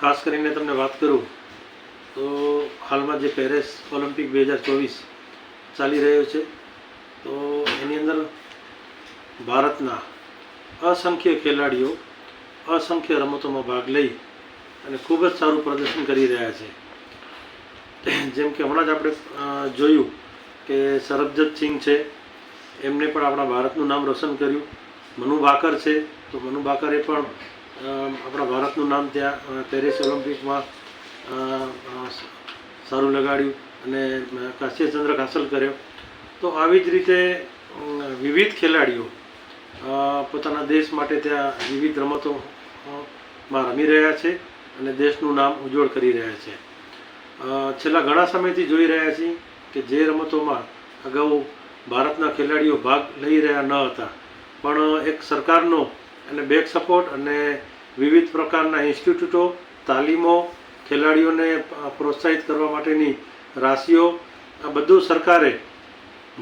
ખાસ કરીને તમને વાત કરું તો હાલમાં જે પેરિસ ઓલિમ્પિક 2024 ચાલી રહ્યો છે તો એની અંદર ભારતના અસંખ્ય ખેલાડીઓ અસંખ્ય રમતોમાં ભાગ લઈ અને ખૂબ જ સારું પ્રદર્શન કરી રહ્યા છે। જેમ કે હમણાં જ આપણે જોયું કે સરબજત સિંહ છે, એમને પણ આપણા ભારતનું નામ રોશન કર્યું। મનુ ભાકર છે તો મનુ ભાકરે પણ આપણા ભારતનું નામ ત્યાં પેરિસ ઓલિમ્પિકમાં સારું લગાડ્યું અને કાંસ્ય ચંદ્રક હાંસલ કર્યો। તો આવી જ રીતે વિવિધ ખેલાડીઓ પોતાના દેશ માટે ત્યાં વિવિધ રમતોમાં રમી રહ્યા છે અને દેશનું નામ ઉજ્જવળ કરી રહ્યા છે। છેલ્લા ઘણા સમયથી જોઈ રહ્યા છીએ કે જે રમતોમાં અગાઉ ભારતના ખેલાડીઓ ભાગ લઈ રહ્યા ન હતા, પણ એક સરકારનો અને બેક સપોર્ટ અને વિવિધ પ્રકારના ઇન્સ્ટિટ્યૂટો, તાલીમો, ખેલાડીઓને પ્રોત્સાહિત કરવા માટેની રાશિઓ, આ બધું સરકારે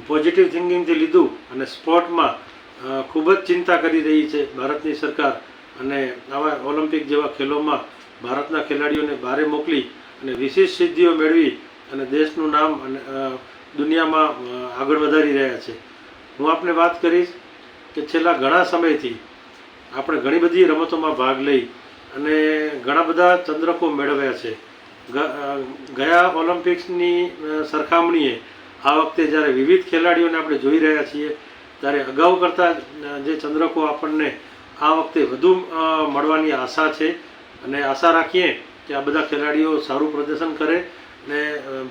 પોઝિટિવ થિંકિંગથી લીધું અને સ્પોર્ટમાં ખૂબ જ ચિંતા કરી રહી છે ભારતની સરકાર। અને આવા ઓલિમ્પિક જેવા ખેલોમાં ભારતના ખેલાડીઓને બહાર મોકલી અને વિશેષ સિદ્ધિઓ મેળવી અને દેશનું નામ અને દુનિયામાં આગળ વધારી રહ્યા છે। હું આપને વાત કરીશ કે છેલ્લા ઘણા સમયથી આપણે ઘણી બધી રમતોમાં ભાગ લઈ અને ઘણા બધા ચંદ્રકો મેળવ્યા છે। ગયા ઓલિમ્પિક્સની સરખામણીએ આ વખતે જ્યારે વિવિધ ખેલાડીઓને આપણે જોઈ રહ્યા છીએ ત્યારે અગાઉ કરતાં જે ચંદ્રકો આપણને આ વખતે વધુ મળવાની આશા છે અને આશા રાખીએ કે આ બધા ખેલાડીઓ સારું પ્રદર્શન કરે અને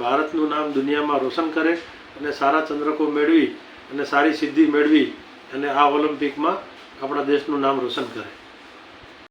ભારતનું નામ દુનિયામાં રોશન કરે અને સારા ચંદ્રકો મેળવી અને સારી સિદ્ધિ મેળવી અને આ ઓલિમ્પિકમાં આપણા દેશનું નામ રોશન કરે।